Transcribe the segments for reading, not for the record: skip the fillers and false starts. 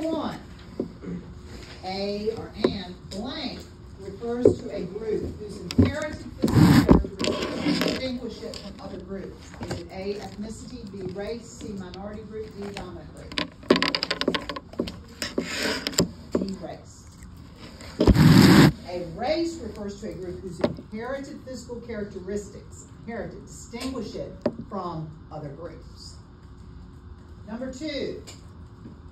1, a or and blank refers to a group whose inherited physical characteristics distinguish it from other groups. Is it A, ethnicity, B, race, C, minority group, D, dominant group? D, race. A race refers to a group whose inherited physical characteristics, distinguish it from other groups. Number 2,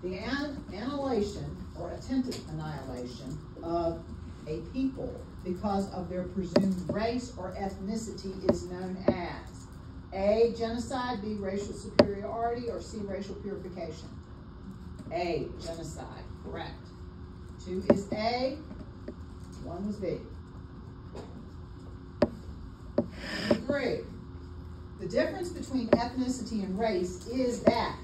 the annihilation or attempted annihilation of a people because of their presumed race or ethnicity is known as A, genocide, B, racial superiority, or C, racial purification. A, genocide, correct. 2 is A, 1 was B. Number 3, the difference between ethnicity and race is that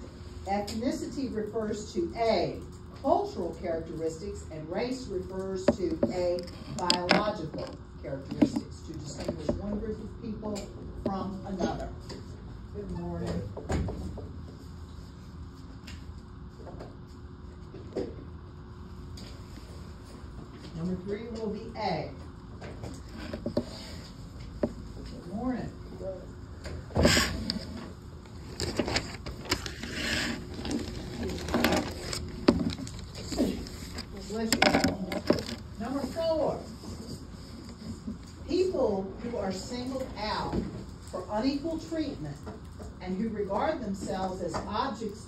ethnicity refers to A, cultural characteristics, and race refers to A, biological characteristics, to distinguish one group of people from another. Good morning. Number 3 will be A. Good morning. Number 4, people who are singled out for unequal treatment and who regard themselves as objects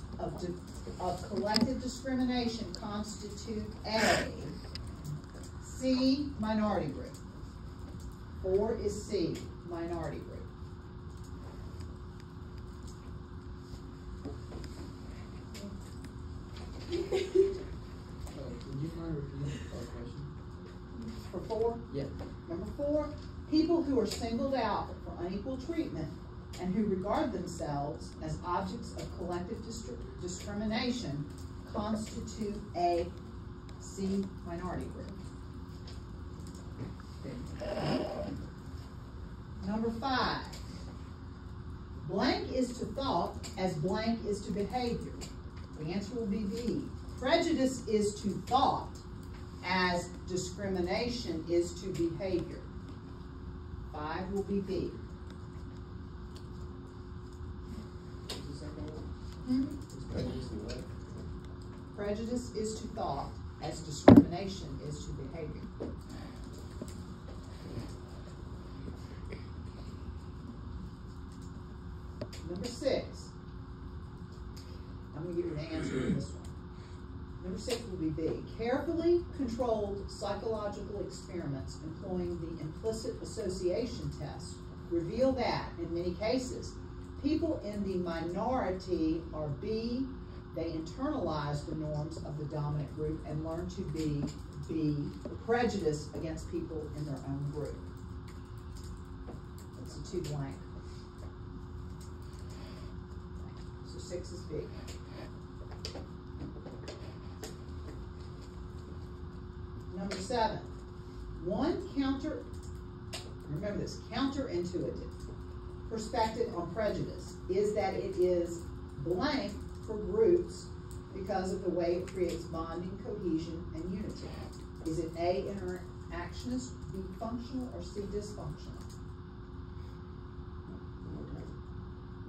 of collective discrimination constitute A, C, minority group. 4 is C, minority group. Would you mind repeating our question? For 4? Yeah. Number 4, people who are singled out for unequal treatment and who regard themselves as objects of collective discrimination constitute A, C, minority group. Number 5, blank is to thought as blank is to behavior. The answer will be B. Prejudice is to thought as discrimination is to behavior. 5 will be B. Prejudice is to thought as discrimination is to behavior. Number 6. I'm going to give you the answer to this one. Number 6 will be B. Carefully controlled psychological experiments employing the implicit association test reveal that, in many cases, people in the minority are B, they internalize the norms of the dominant group and learn to be prejudiced against people in their own group. That's a 2 blank. So 6 is B. Number 7, remember this, counterintuitive perspective on prejudice is that it is blank for groups because of the way it creates bonding, cohesion, and unity. Is it A, interactionist, B, functional, or C, dysfunctional?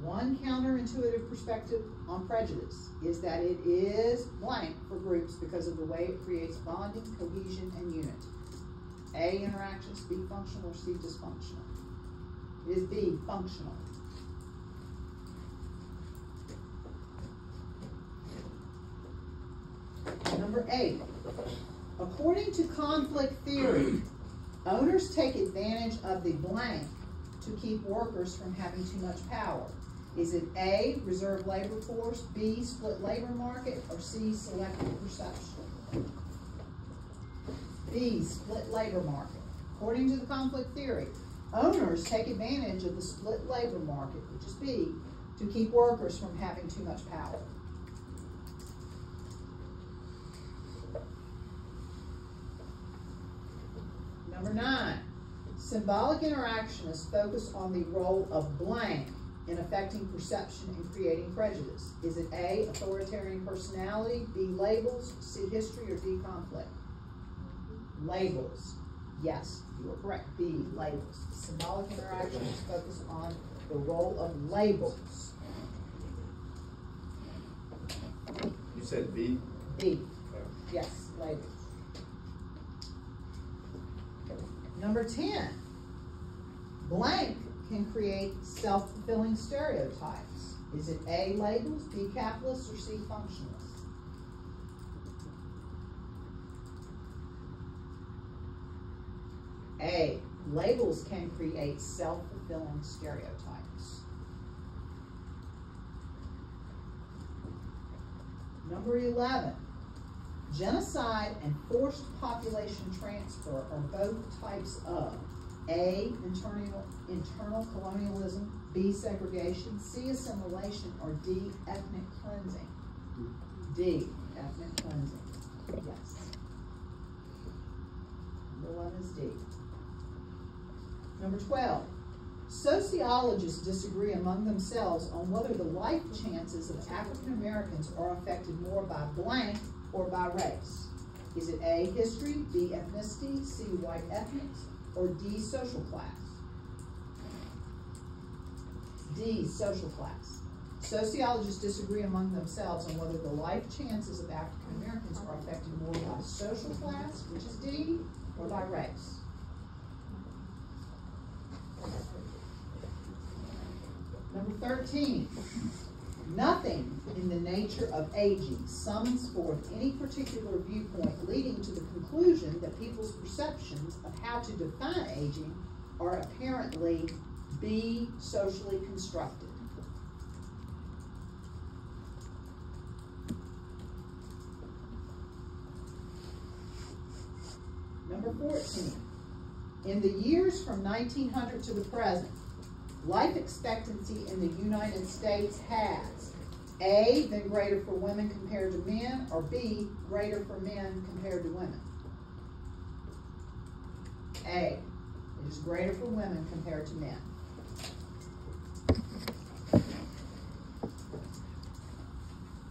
One counterintuitive perspective on prejudice is that it is blank for groups because of the way it creates bonding, cohesion, and unity. A, interactions, B, functional, or C, dysfunctional? It is B, functional. Number 8, according to conflict theory, owners take advantage of the blank to keep workers from having too much power. Is it A, reserve labor force, B, split labor market, or C, selective perception? B, split labor market. According to the conflict theory, owners take advantage of the split labor market, which is B, to keep workers from having too much power. Number 9, symbolic interactionists focus on the role of blank in affecting perception and creating prejudice? Is it A, authoritarian personality, B, labels, C, history, or D, conflict? Labels. Yes, you are correct. B, labels. Symbolic interactions focus on the role of labels. You said B? B. Yes, labels. Number 10. Blank can create self-fulfilling stereotypes. Is it A, labels, B, capitalists, or C, functionalists? A, labels can create self-fulfilling stereotypes. Number 11, genocide and forced population transfer are both types of A, internal colonialism, B, segregation, C, assimilation, or D, ethnic cleansing. D, ethnic cleansing. Yes. Number 11 is D. Number 12, sociologists disagree among themselves on whether the life chances of African Americans are affected more by blank or by race. Is it A, history, B, ethnicity, C, white ethnics, or D, social class? D, social class. Sociologists disagree among themselves on whether the life chances of African Americans are affected more by social class, which is D, or by race. Number 13, nothing in the nature of aging summons forth any particular viewpoint leading to the conclusion that people's perceptions of how to define aging are apparently B, socially constructed. Number 14, in the years from 1900 to the present, life expectancy in the United States has A, been greater for women compared to men, or B, greater for men compared to women. A, it is greater for women compared to men.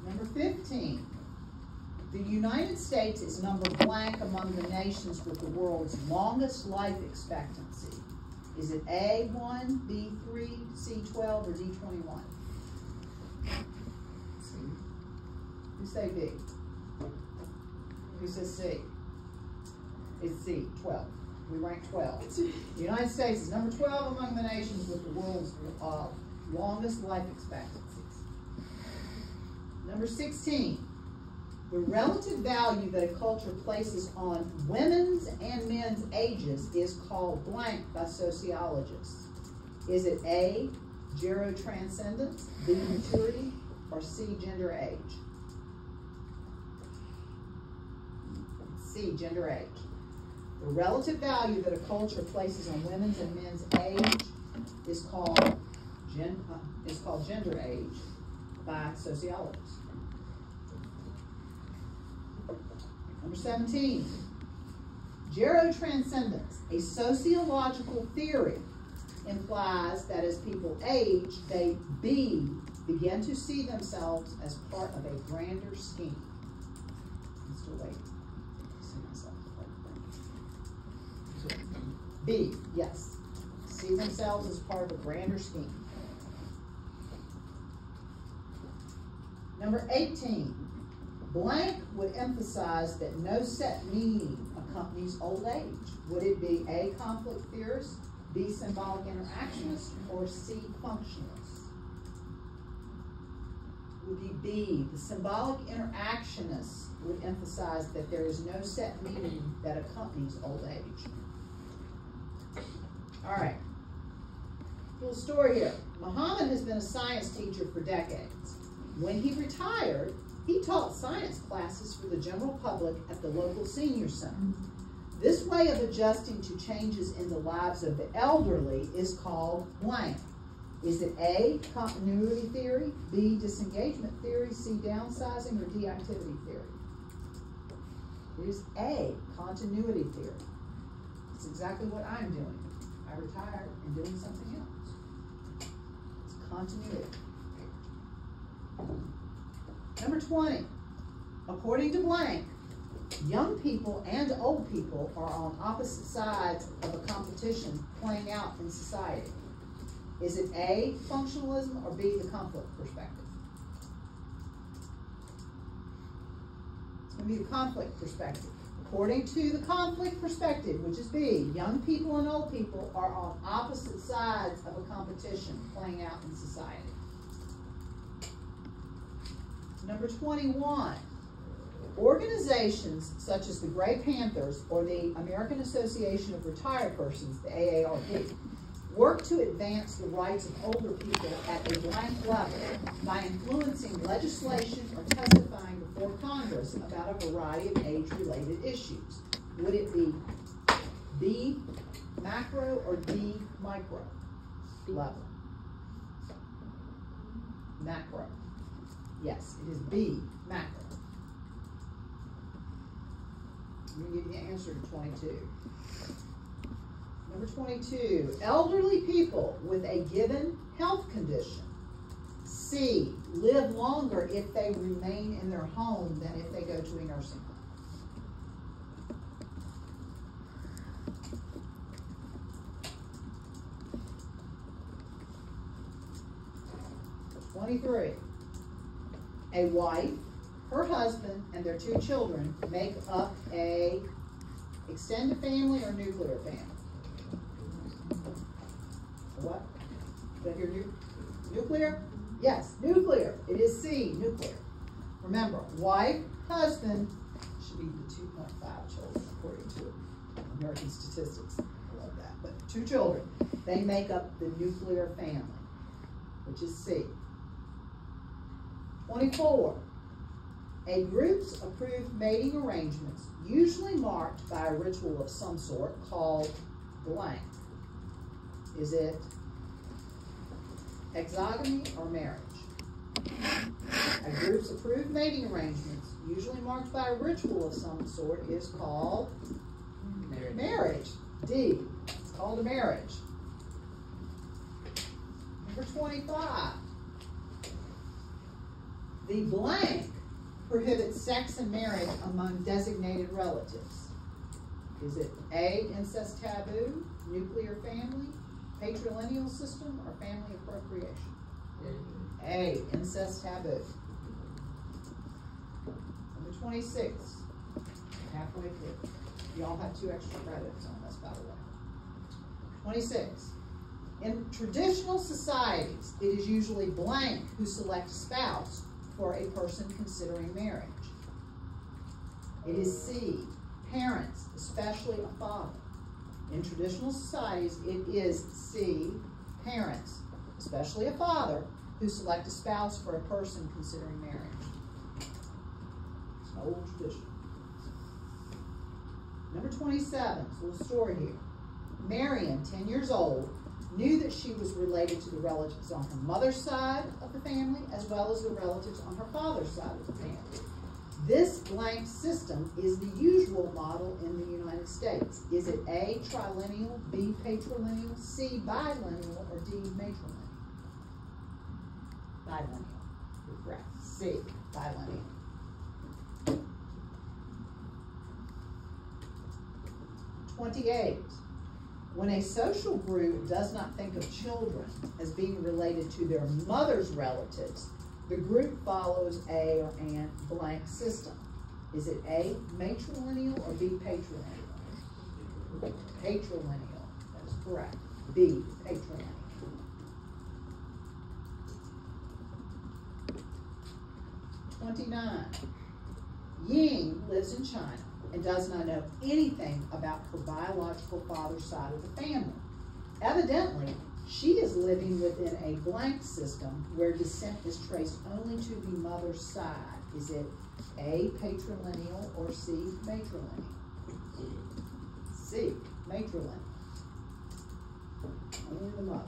Number 15, the United States is number blank among the nations with the world's longest life expectancy. Is it A1, B3, C12, or D21? C. Who say B? Who says C? It's C, 12. We rank 12. The United States is number 12 among the nations with the world's longest life expectancies. Number 16. The relative value that a culture places on women's and men's ages is called blank by sociologists. Is it A, gerotranscendence, B, maturity, or C, gender age? C, gender age. The relative value that a culture places on women's and men's age is called gender age by sociologists. Number 17, gerotranscendence, a sociological theory, implies that as people age, they begin to see themselves as part of a grander scheme. I'm still waiting to see myself as part of a grander scheme. B, yes. See themselves as part of a grander scheme. Number 18. Blank would emphasize that no set meaning accompanies old age. Would it be A, conflict theorist, B, symbolic interactionist, or C, functionalist? Would be B, the symbolic interactionist would emphasize that there is no set meaning that accompanies old age. All right, little story here. Muhammad has been a science teacher for decades. When he retired, he taught science classes for the general public at the local senior center. This way of adjusting to changes in the lives of the elderly is called blank. Is it A, continuity theory, B, disengagement theory, C, downsizing, or D, activity theory? It is A, continuity theory. It's exactly what I'm doing. I retired and doing something else. It's continuity. Number 20, according to blank, young people and old people are on opposite sides of a competition playing out in society. Is it A, functionalism, or B, the conflict perspective? It's going to be the conflict perspective. According to the conflict perspective, which is B, young people and old people are on opposite sides of a competition playing out in society. Number 21, organizations such as the Gray Panthers or the American Association of Retired Persons, the AARP, work to advance the rights of older people at a blank level by influencing legislation or testifying before Congress about a variety of age-related issues. Would it be B, macro, or D, micro level? Macro. Yes, it is B, macro. I'm going to give you the answer to 22. Number 22, elderly people with a given health condition, C, live longer if they remain in their home than if they go to a nursing home. A wife, her husband, and their 2 children make up a extended family or nuclear family. What? Did I hear nuclear? Yes, nuclear. It is C, nuclear. Remember, wife, husband should be the 2.5 children according to American statistics. I love that. But 2 children, they make up the nuclear family, which is C. 24. A group's approved mating arrangements, usually marked by a ritual of some sort called blank. Is it exogamy or marriage? A group's approved mating arrangements, usually marked by a ritual of some sort, is called marriage. D. It's called a marriage. Number 25. The blank prohibits sex and marriage among designated relatives. Is it A, incest taboo, nuclear family, patrilineal system, or family appropriation? A, incest taboo. Number 26, halfway through. You all have 2 extra credits on this, by the way. 26. In traditional societies, it is usually blank who select a spouse for a person considering marriage. It is C, parents, especially a father. In traditional societies, it is C, parents, especially a father, who select a spouse for a person considering marriage. It's an old tradition. Number 27, it's a little story here. Marion, 10 years old, knew that she was related to the relatives on her mother's side of the family as well as the relatives on her father's side of the family. This blank system is the usual model in the United States. Is it A, trilineal, B, patrilineal, C, bilineal, or D, matrilineal? Bilineal. You're correct. C, bilineal. '28. When a social group does not think of children as being related to their mother's relatives, the group follows a or an blank system. Is it A, matrilineal, or B, patrilineal? Patrilineal. That is correct. B, patrilineal. '29. Ying lives in China and does not know anything about her biological father's side of the family. Evidently, she is living within a blank system where descent is traced only to the mother's side. Is it A, patrilineal, or C, matrilineal? C, matrilineal. Only the mother.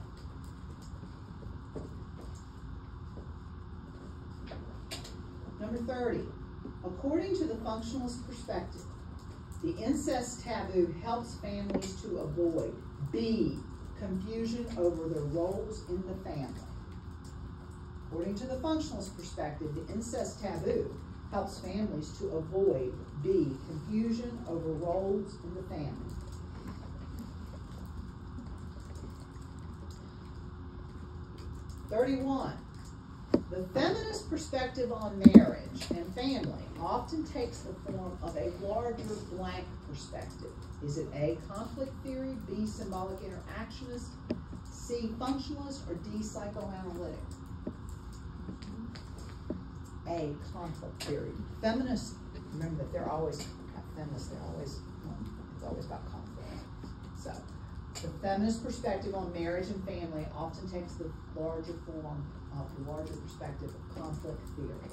Number 30. According to the functionalist perspective, the incest taboo helps families to avoid B, confusion over the roles in the family. According to the functionalist perspective, the incest taboo helps families to avoid B, confusion over roles in the family. (31) The feminist perspective on marriage and family often takes the form of a larger blank perspective. Is it A, conflict theory, B, symbolic interactionist, C, functionalist, or D, psychoanalytic? A, conflict theory. Feminists, remember that they're always, feminists, it's always about conflict. So, the feminist perspective on marriage and family often takes the larger form of the larger perspective of conflict theory.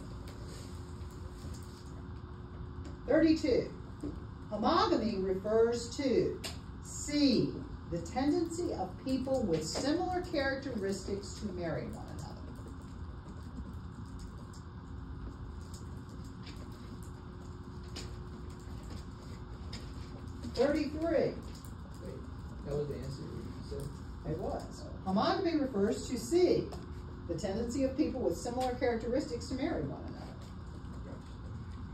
32. Homogamy refers to C, the tendency of people with similar characteristics to marry one another. (33) That was the answer you said? It was. Homogamy refers to C, the tendency of people with similar characteristics to marry one another.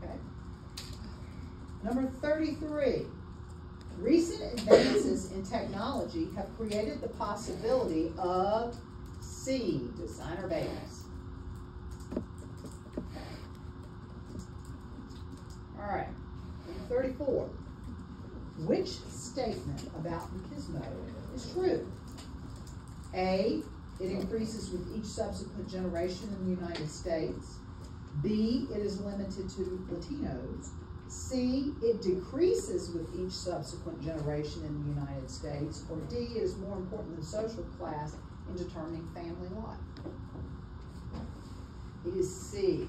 Okay. Number 33. Recent advances in technology have created the possibility of C, designer babies. All right. Number 34. Which statement about machismo is true? A, it increases with each subsequent generation in the United States. B, it is limited to Latinos. C, it decreases with each subsequent generation in the United States. Or D, it is more important than social class in determining family life. It is C.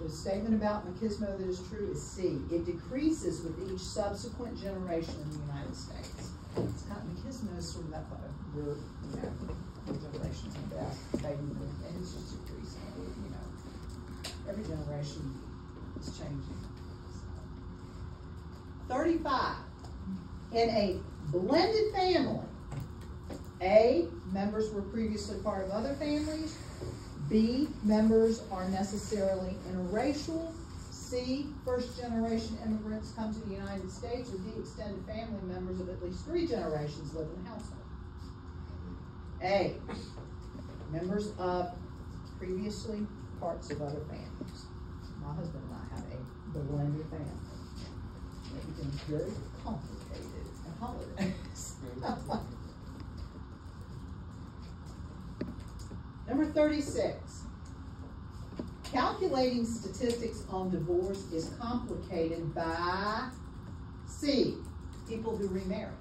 The statement about machismo that is true is C. It decreases with each subsequent generation in the United States. It's kind of, machismo is sort of that, we're, generations of that baby boom, and it's just decreasing. Every generation is changing. 35. In a blended family, A, members were previously part of other families. B, members are necessarily interracial. C, first-generation immigrants come to the United States. Or D, extended family members of at least 3 generations live in the household. A, members of previously parts of other families. My husband and I have a blended family. It becomes very complicated at holidays. Number 36. Calculating statistics on divorce is complicated by C, people who remarry.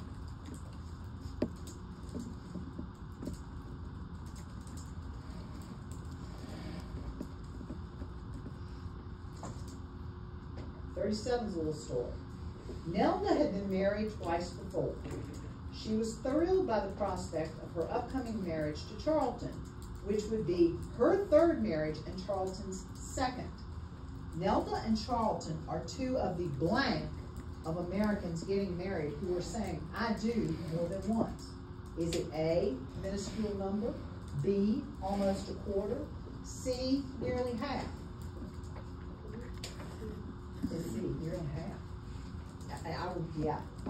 (37's a little story. Nelda had been married twice before. She was thrilled by the prospect of her upcoming marriage to Charlton, which would be her 3rd marriage and Charlton's 2nd. Nelda and Charlton are 2 of the blank of Americans getting married who are saying, I do more than once. Is it A, minuscule number, B, almost a quarter, C, nearly half? It's C, nearly half. I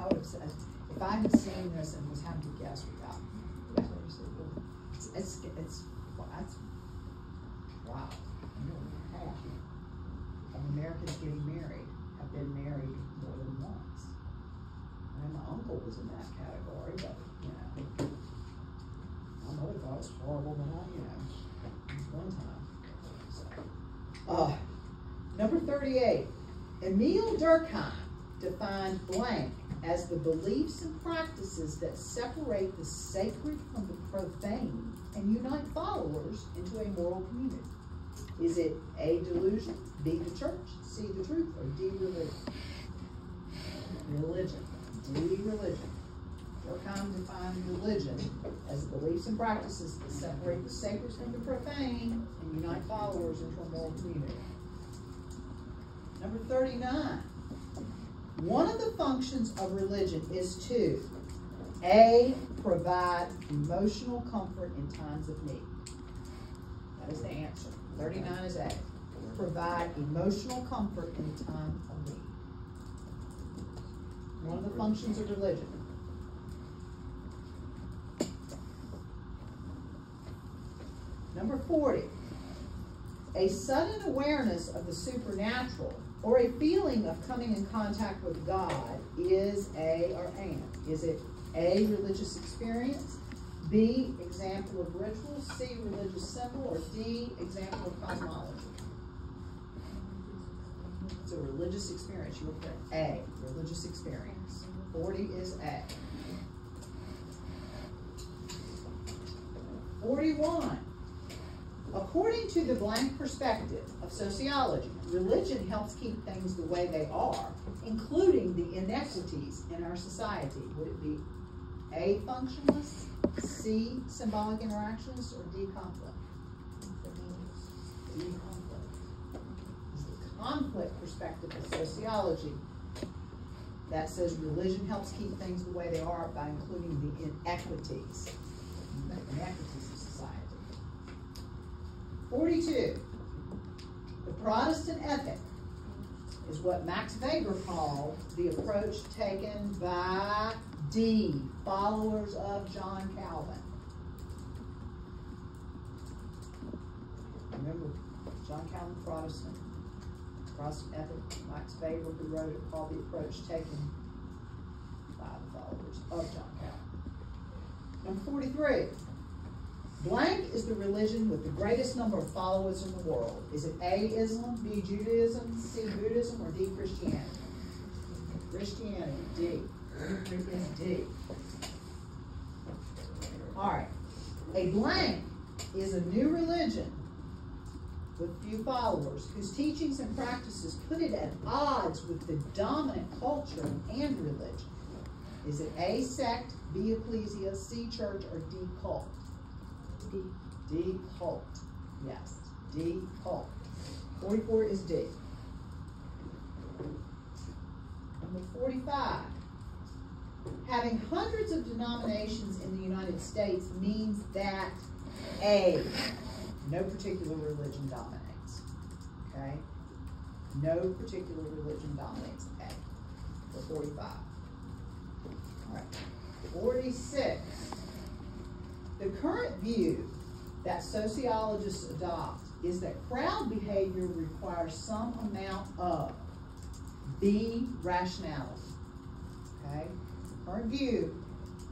would have said, if I had seen this and was having to guess without, it's wow. Nearly half of Americans getting married have been married more than once. And my uncle was in that category, but my mother thought it was horrible, but one time. So, number 38. Emile Durkheim defined blank as the beliefs and practices that separate the sacred from the profane and unite followers into a moral community. Is it A, delusion, B, the church, C, the truth, or D, religion? Religion. D, religion. Durkheim defined religion as beliefs and practices that separate the sacred from the profane and unite followers into a moral community. Number 39. One of the functions of religion is to A, provide emotional comfort in times of need. That is the answer. 39 is A. Provide emotional comfort in a time of need. One of the functions of religion. Number 40. A sudden awareness of the supernatural or a feeling of coming in contact with God is A or and. Is it A, religious experience, B, example of ritual, C, religious symbol, or D, example of cosmology? It's a religious experience. You look for A, religious experience. 40 is A. 41. According to the blank perspective of sociology, religion helps keep things the way they are, including the inequities in our society. Would it be A, functionless, C, symbolic interactions, or D, conflict? D, conflict. It's the conflict perspective of sociology that says religion helps keep things the way they are by including the inequities. The inequities of society. 42. The Protestant ethic is what Max Weber called the approach taken by D, followers of John Calvin. Remember, John Calvin, Protestant ethic, Max Weber, who wrote it, called the approach taken by the followers of John Calvin. Number 43. Blank is the religion with the greatest number of followers in the world. Is it A, Islam, B, Judaism, C, Buddhism, or D, Christianity? Christianity, D. Is D. All right. A blank is a new religion with few followers whose teachings and practices put it at odds with the dominant culture and religion. Is it A, sect, B, ecclesia, C, church, or D, cult? D. D, cult. Yes. D, cult. 44 is D. Number 45. Having hundreds of denominations in the United States means that A, no particular religion dominates. Okay? No particular religion dominates A for 45. All right. 46. The current view that sociologists adopt is that crowd behavior requires some amount of B, rationality. Okay? The current view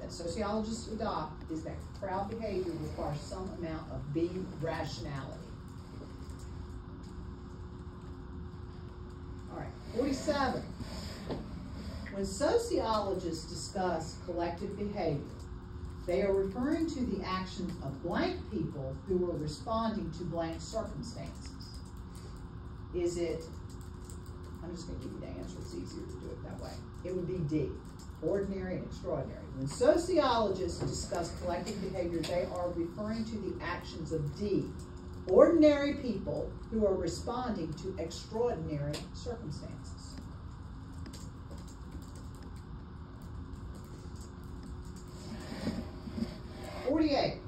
that sociologists adopt is that crowd behavior requires some amount of B, rationality. All right, 47. When sociologists discuss collective behavior, they are referring to the actions of blank people who are responding to blank circumstances. Is it, I'm just going to give you the answer, it's easier to do it that way. It would be D, ordinary and extraordinary. When sociologists discuss collective behavior, they are referring to the actions of D, ordinary people who are responding to extraordinary circumstances. 48.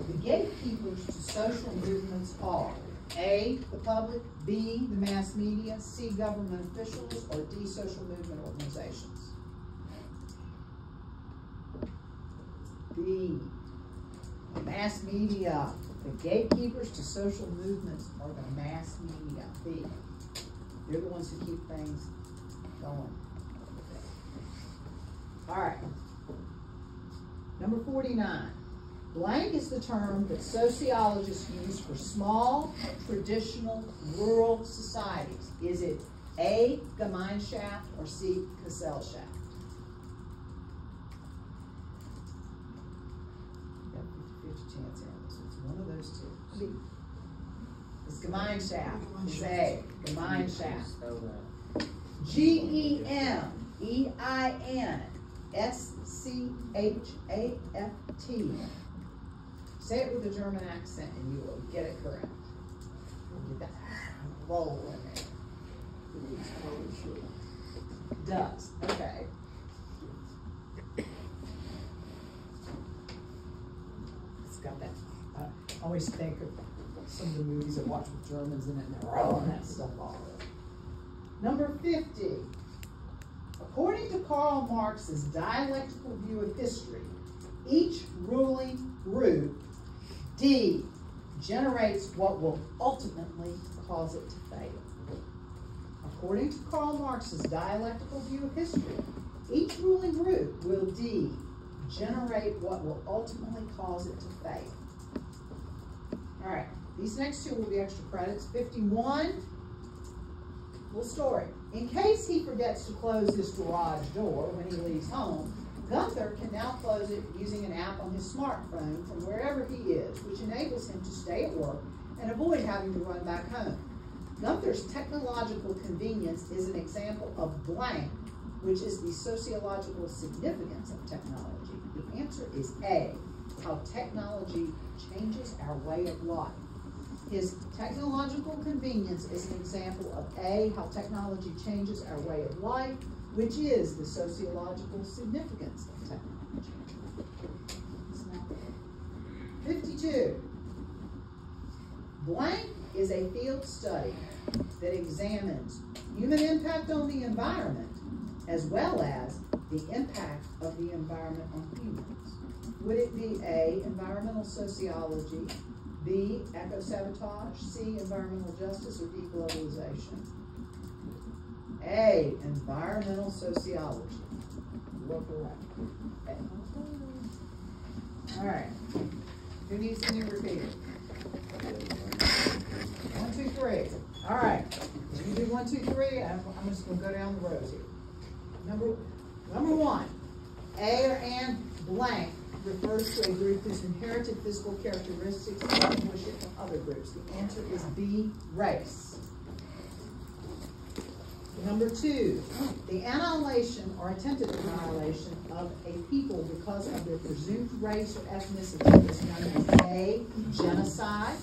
The gatekeepers to social movements are A, the public, B, the mass media, C, government officials, or D, social movement organizations. B, the mass media. The gatekeepers to social movements are the mass media. B. They're the ones who keep things going. All right. Number 49. Blank is the term that sociologists use for small, traditional, rural societies. Is it A, Gemeinschaft, or C, Gesellschaft? You got a 50-50 chance here on this. It's one of those two. B. It's Gemeinschaft. It's A. Gemeinschaft. G-E-M-E-I-N-S-C-H-A-F-T. Say it with a German accent and you will get it correct. Get that roll in there. Does. Okay. It's got that. I always think of some of the movies I watch with Germans in it, and they're rolling that stuff off. Number 50. According to Karl Marx's dialectical view of history, each ruling group, D, generates what will ultimately cause it to fail. According to Karl Marx's dialectical view of history, each ruling group will, D, generate what will ultimately cause it to fail. All right, these next two will be extra credits. 51, little story. In case he forgets to close his garage door when he leaves home, Gunther can now close it using an app on his smartphone from wherever he is, which enables him to stay at work and avoid having to run back home. Gunther's technological convenience is an example of blank, which is the sociological significance of technology. The answer is A, how technology changes our way of life. His technological convenience is an example of A, how technology changes our way of life, which is the sociological significance of technology. 52. Blank is a field study that examines human impact on the environment as well as the impact of the environment on humans. Would it be A, environmental sociology, B, eco-sabotage, C, environmental justice, or D, globalization? A, environmental sociology. You are correct. A. All right. Who needs the new repeater? 1, 2, 3. All right. When you do 1, 2, 3, I'm just going to go down the rows here. Number 1, A or and blank refers to a group whose inherited physical characteristics distinguish it from other groups. The answer is B, race. Number 2, the annihilation or attempted annihilation of a people because of their presumed race or ethnicity is known as A, genocide.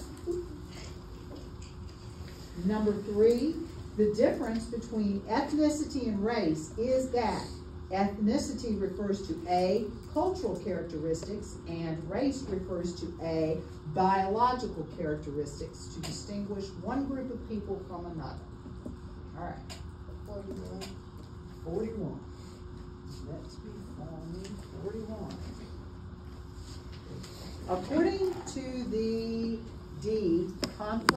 Number 3, the difference between ethnicity and race is that ethnicity refers to A, cultural characteristics, and race refers to A, biological characteristics to distinguish one group of people from another. All right. 41. Let's be 41. According to the D, conflict